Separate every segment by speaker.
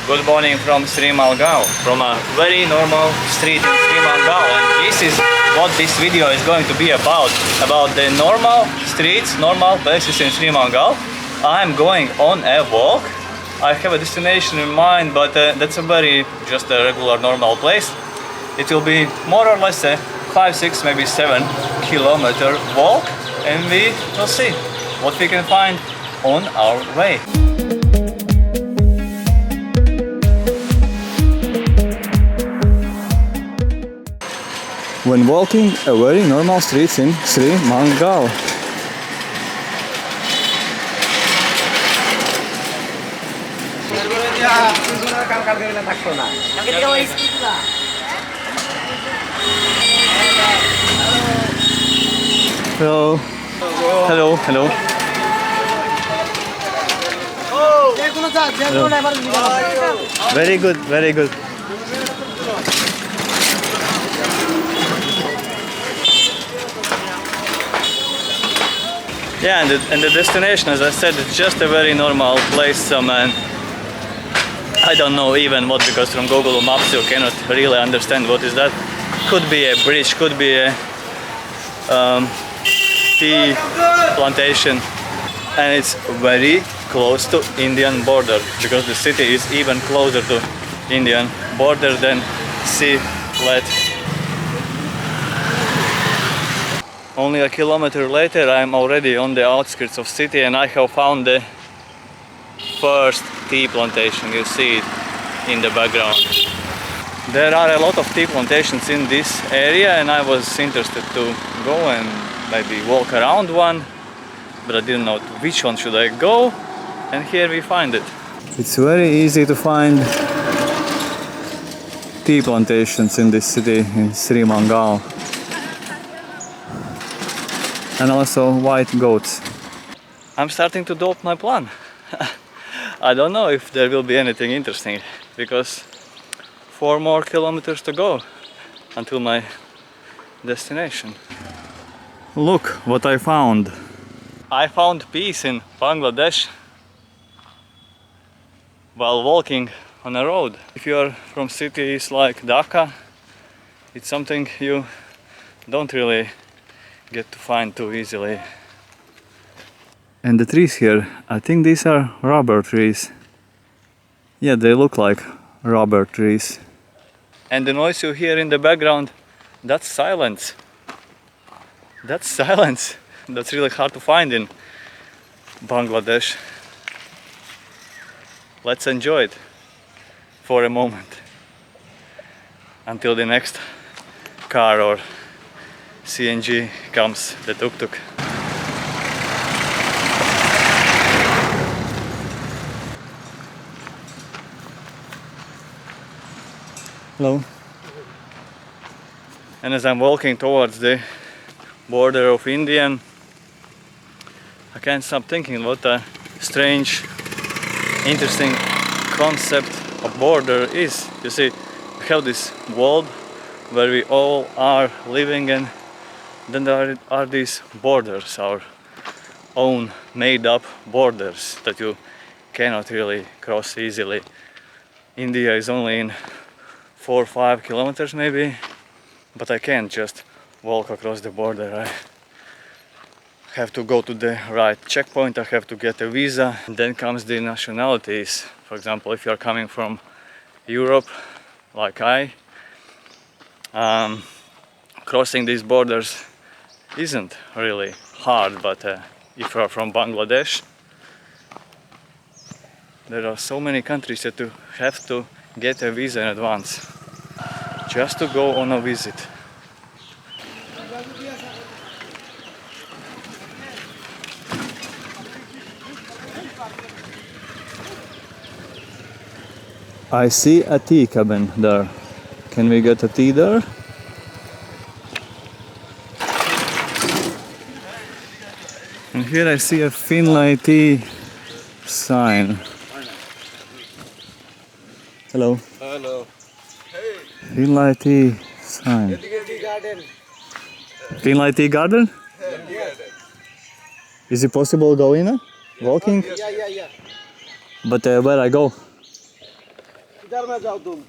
Speaker 1: Good morning from Sreemangal, from a very normal street in Sreemangal, and this is what this video is going to be about the normal streets, normal places in Sreemangal. I'm going on a walk. I have a destination in mind, but that's just a regular normal place. It will be more or less a 5, 6, maybe 7 kilometer walk, and we will see what we can find on our way.
Speaker 2: When walking a very normal streets in Sreemangal. Hello. Hello. Hello. Hello. Very good, very good.
Speaker 1: Yeah, and the destination, as I said, it's just a very normal place. I don't know even what, because from Google Maps you cannot really understand what is that. Could be a bridge, could be a tea plantation, and it's very close to Indian border, because the city is even closer to Indian border than Sylhet. Only a kilometer later I'm already on the outskirts of city, and I have found the first tea plantation. You see it in the background. There are a lot of tea plantations in this area, and I was interested to go and maybe walk around one, but I didn't know which one should I go, and here we find it.
Speaker 2: It's very easy to find tea plantations in this city, in Sreemangal. And also white goats.
Speaker 1: I'm starting to doubt my plan. I don't know if there will be anything interesting, because 4 more kilometers to go until my destination.
Speaker 2: Look what I found.
Speaker 1: I found peace in Bangladesh while walking on a road. If you are from cities like Dhaka, it's something you don't really get to find too easily.
Speaker 2: And the trees here, I think these are rubber trees. Yeah, they look like rubber trees.
Speaker 1: And the noise you hear in the background, that's silence. That's silence. That's really hard to find in Bangladesh. Let's enjoy it for a moment until the next car or CNG comes, the tuk-tuk.
Speaker 2: Hello.
Speaker 1: And as I'm walking towards the border of India, I can't stop thinking what a strange, interesting concept of border is. You see, we have this world where we all are living, and then there are these borders, our own made-up borders that you cannot really cross easily. India is only in 4 or 5 kilometers maybe, but I can't just walk across the border. I have to go to the right checkpoint, I have to get a visa, and then comes the nationalities. For example, if you are coming from Europe, like crossing these borders isn't really hard, but if you are from Bangladesh, there are so many countries that you have to get a visa in advance just to go on a visit.
Speaker 2: I see a tea cabin there. Can we get a tea there? And here I see a Finlay tea sign. Hello.
Speaker 3: Hello.
Speaker 2: Finlay tea sign. Finlay tea garden? Is it possible to go in? Walking?
Speaker 3: Yeah.
Speaker 2: But where I go?
Speaker 3: इधर में जाओ तुम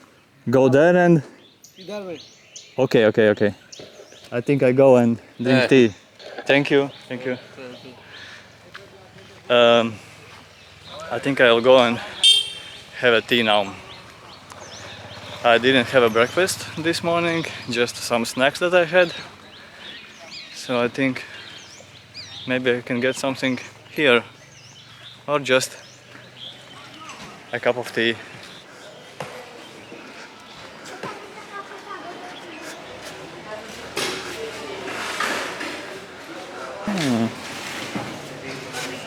Speaker 2: Go there and...
Speaker 3: इधर में
Speaker 2: Okay. I think I go and drink tea.
Speaker 1: Thank you. I think I'll go and have a tea now. I didn't have a breakfast this morning, just some snacks that I had. So I think maybe I can get something here or just a cup of tea.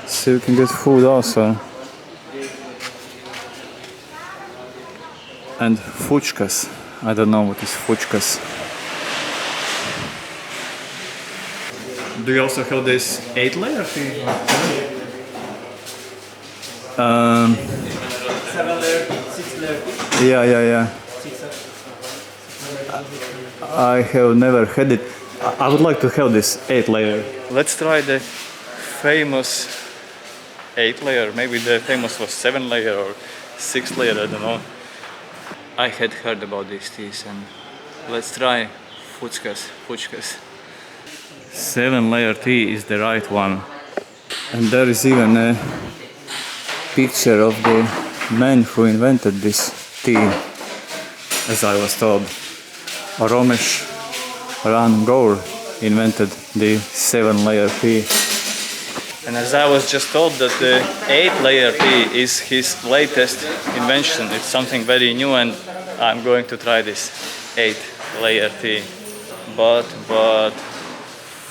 Speaker 2: So you can get food also. And fuchkas. I don't know what is fuchkas. Do you also have this 8-layer tea?
Speaker 3: 7-layer 6-layer
Speaker 2: Yeah. I have never had it. I would like to have this 8-layer.
Speaker 1: Let's try the famous 8-layer. Maybe the famous was 7-layer or 6-layer, I don't know. I had heard about these teas and let's try fuchkas.
Speaker 2: 7-layer tea is the right one. And there is even a picture of the man who invented this tea, as I was told. Ramesh Ran Gaur invented the 7-layer tea.
Speaker 1: And as I was just told that the 8-layer tea is his latest invention. It's something very new and I'm going to try this 8-layer tea. But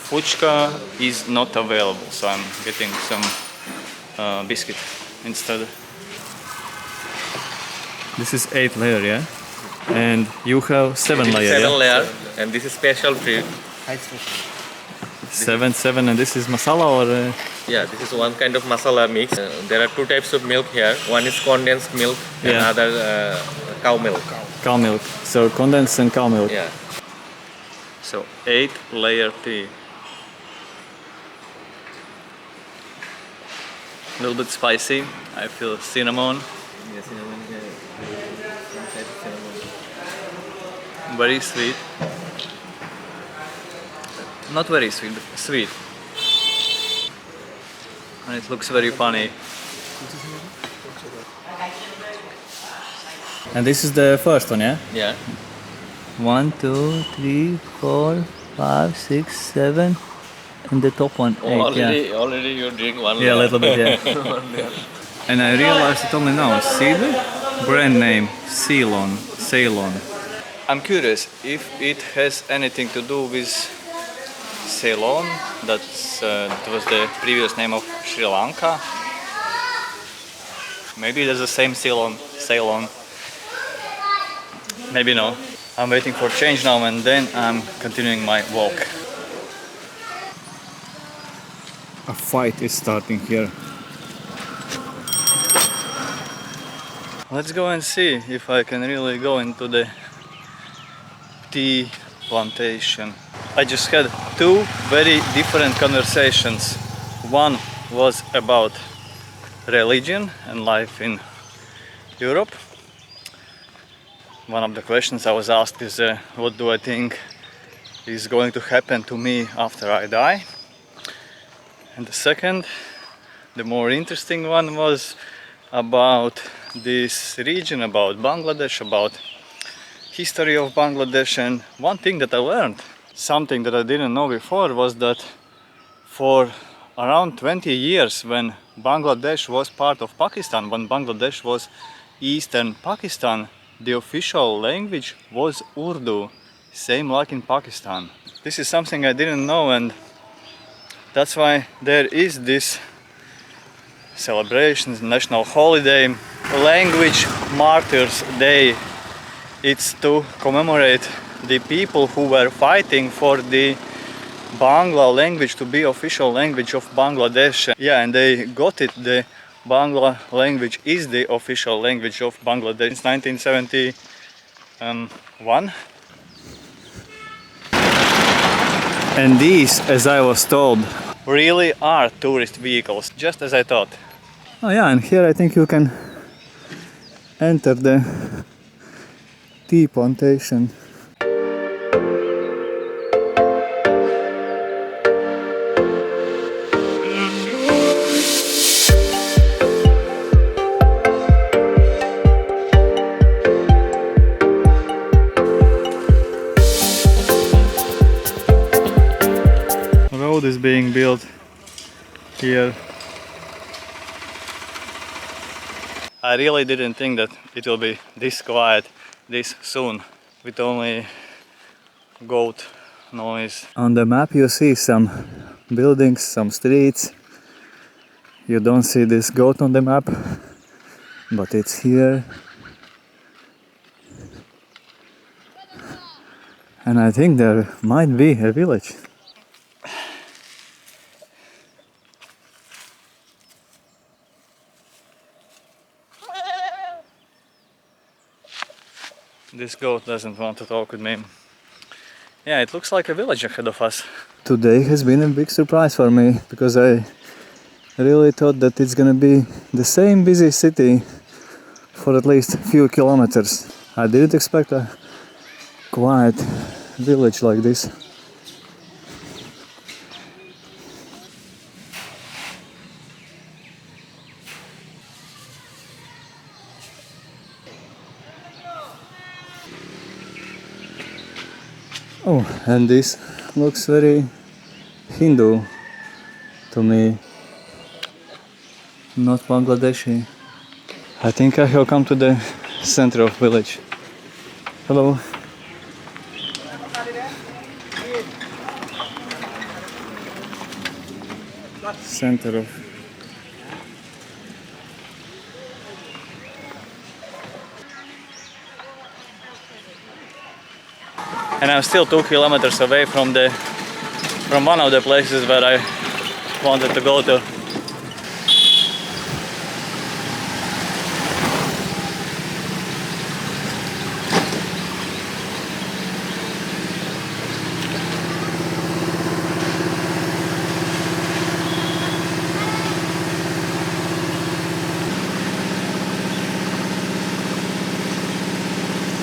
Speaker 1: fuchka is not available, so I'm getting some biscuit instead.
Speaker 2: This is 8-layer, yeah? And you have 7-layer, yeah?
Speaker 4: 7-layer, and this is special treat.
Speaker 2: 7, and this is masala or...
Speaker 4: Yeah, this is one kind of masala mix. There are two types of milk here. One is condensed milk, and
Speaker 2: Yeah.
Speaker 4: other cow milk.
Speaker 2: Cow milk. So condensed and cow milk.
Speaker 4: Yeah.
Speaker 1: So 8-layer tea. A little bit spicy. I feel cinnamon.
Speaker 4: Yes, cinnamon.
Speaker 1: Very sweet. Not very sweet, but sweet. And it looks very funny.
Speaker 2: And this is the first one, yeah?
Speaker 4: Yeah.
Speaker 2: 1, 2, 3, 4, 5, 6, 7, and the top one, 8, yeah.
Speaker 4: Already you drink one.
Speaker 2: Yeah, a
Speaker 4: layer.
Speaker 2: little bit, yeah. And I realized it only now. See the brand name, Ceylon.
Speaker 1: I'm curious if it has anything to do with Ceylon, that was the previous name of Sri Lanka. Maybe there's the same Ceylon. Maybe no. I'm waiting for change now and then I'm continuing my walk.
Speaker 2: A fight is starting here.
Speaker 1: Let's go and see if I can really go into the tea plantation. I just had two very different conversations. One was about religion and life in Europe. One of the questions I was asked is what do I think is going to happen to me after I die? And the second, the more interesting one, was about this region, about Bangladesh, about history of Bangladesh. And one thing that I learned, something that I didn't know before, was that for around 20 years when Bangladesh was part of Pakistan, when Bangladesh was Eastern Pakistan, the official language was Urdu, same like in Pakistan. This is something I didn't know, and that's why there is this celebration, national holiday, Language Martyrs Day. It's to commemorate the people who were fighting for the Bangla language to be official language of Bangladesh. Yeah, and they got it. The Bangla language is the official language of Bangladesh since 1971.
Speaker 2: And these, as I was told...
Speaker 1: Really are tourist vehicles, just as I thought.
Speaker 2: Oh yeah, and here I think you can enter the tea plantation.
Speaker 1: Road is being built here. I really didn't think that it will be this quiet this soon, with only goat noise.
Speaker 2: On the map you see some buildings, some streets. You don't see this goat on the map, but it's here. And I think there might be a village.
Speaker 1: This goat doesn't want to talk with me. Yeah, it looks like a village ahead of us.
Speaker 2: Today has been a big surprise for me, because I really thought that it's gonna be the same busy city for at least a few kilometers. I didn't expect a quiet village like this. Oh, and this looks very Hindu to me, not Bangladeshi. I think I have come to the center of village. Hello. Center of
Speaker 1: And I'm still 2 kilometers away from one of the places where I wanted to go to.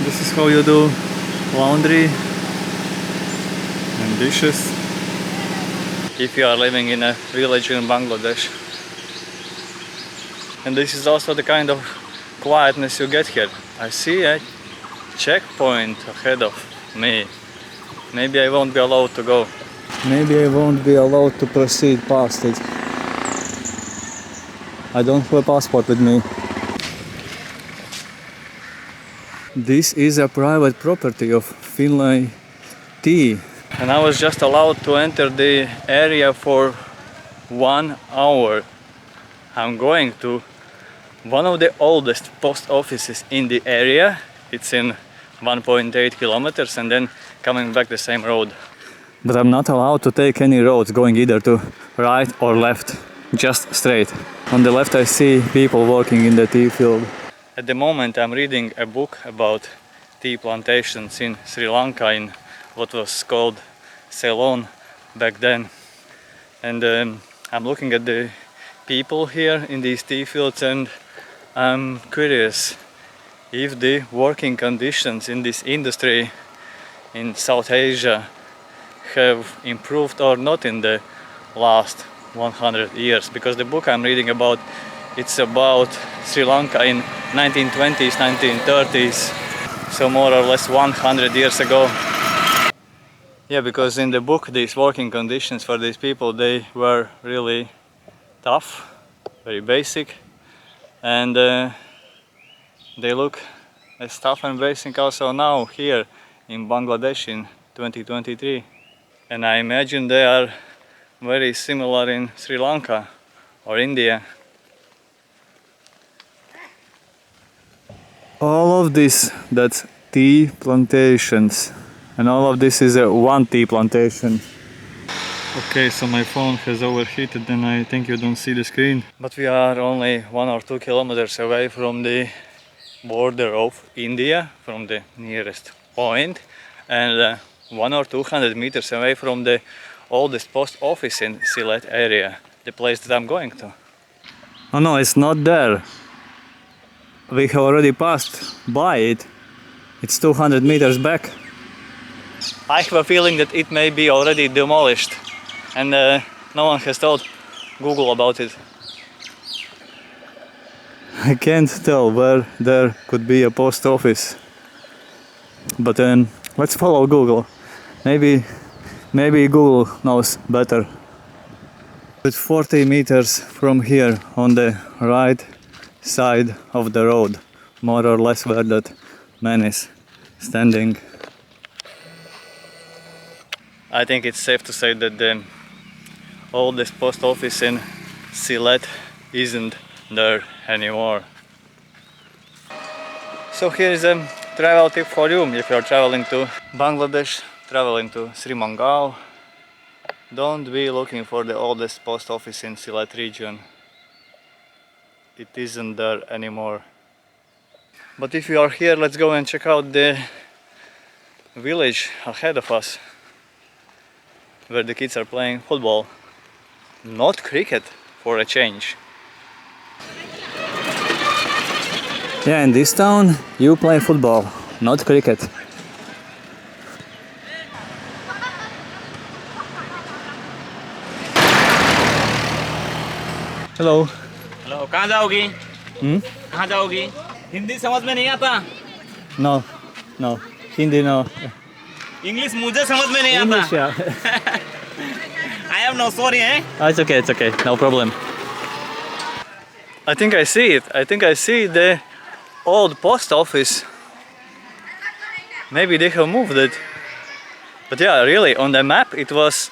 Speaker 2: This is how you do laundry and dishes.
Speaker 1: If you are living in a village in Bangladesh. And this is also the kind of quietness you get here. I see a checkpoint ahead of me. Maybe I won't be allowed to go.
Speaker 2: Maybe I won't be allowed to proceed past it. I don't have a passport with me. This is a private property of Finlay Tea.
Speaker 1: And I was just allowed to enter the area for 1 hour. I'm going to one of the oldest post offices in the area. It's in 1.8 kilometers and then coming back the same road.
Speaker 2: But I'm not allowed to take any roads going either to right or left, just straight. On the left I see people working in the tea field.
Speaker 1: At the moment I'm reading a book about tea plantations in Sri Lanka in what was called Ceylon back then. And I'm looking at the people here in these tea fields and I'm curious if the working conditions in this industry in South Asia have improved or not in the last 100 years, because the book I'm reading about, it's about Sri Lanka in 1920s, 1930s, so more or less 100 years ago. Yeah, because in the book these working conditions for these people, they were really tough, very basic, and they look as tough and basic also now here in Bangladesh in 2023. And I imagine they are very similar in Sri Lanka or India.
Speaker 2: All of this, that's tea plantations. And all of this is one tea plantation.
Speaker 1: Okay, so my phone has overheated and I think you don't see the screen. But we are only 1 or 2 kilometers away from the border of India, from the nearest point, and 100 or 200 meters away from the oldest post office in Sylhet area, the place that I'm going to.
Speaker 2: Oh no, it's not there. we have already passed by it. It's 200 meters back.
Speaker 1: I have a feeling that it may be already demolished and no one has told Google about it.
Speaker 2: I can't tell where there could be a post office. But then let's follow Google. Maybe Google knows better. It's 40 meters from here on the right side of the road, more or less where that man is standing.
Speaker 1: I think it's safe to say that the oldest post office in Sylhet isn't there anymore. So here is a travel tip for you if you're traveling to Bangladesh, traveling to Sreemangal. Don't be looking for the oldest post office in Sylhet region. It isn't there anymore. But if you are here, let's go and check out the village ahead of us, where the kids are playing football, not cricket, for a change.
Speaker 2: Yeah, in this town you play football, not cricket. Hello.
Speaker 5: Hello कहाँ जाओगी कहाँ जाओगी हिंदी समझ में नहीं आता
Speaker 2: No, no, Hindi no.
Speaker 5: English मुझे समझ में नहीं
Speaker 2: English,
Speaker 5: आता
Speaker 2: yeah.
Speaker 5: I am no sorry है
Speaker 1: It's okay, no problem. I think I see it. I think I see the old post office. Maybe they have moved it. But yeah, really, on the map it was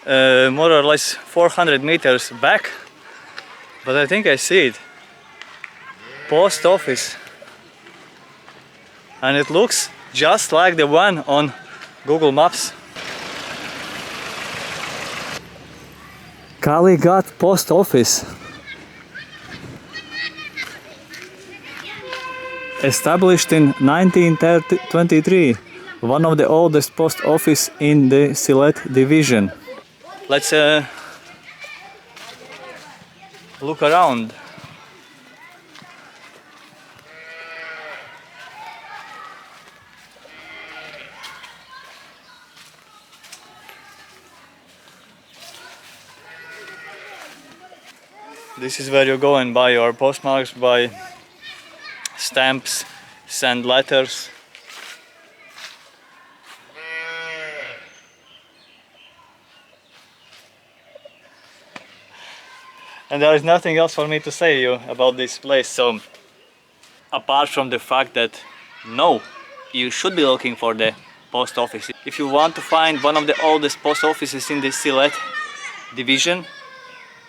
Speaker 1: more or less 400 meters back. But I think I see it. Post office. And it looks just like the one on Google Maps.
Speaker 2: Kaligat post office. Established in 1923, one of the oldest post office in the Sylhet division.
Speaker 1: Let's look around. This is where you go and buy your postmarks, buy stamps, send letters. And there is nothing else for me to say you about this place. So, apart from the fact that no, you should be looking for the post office. If you want to find one of the oldest post offices in the Sylhet division,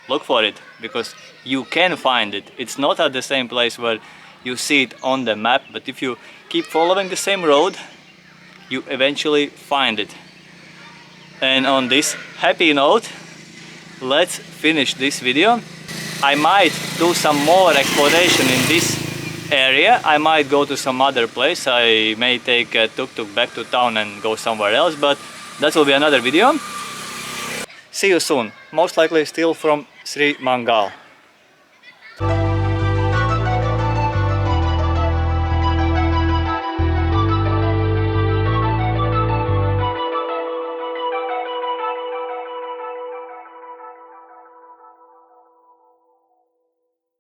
Speaker 1: look for it, because you can find it. It's not at the same place where you see it on the map, but if you keep following the same road, you eventually find it. And on this happy note, let's finish this video. I might do some more exploration in this area. I might go to some other place. I may take a tuk-tuk back to town and go somewhere else, but that will be another video. See you soon, most likely still from Sreemangal.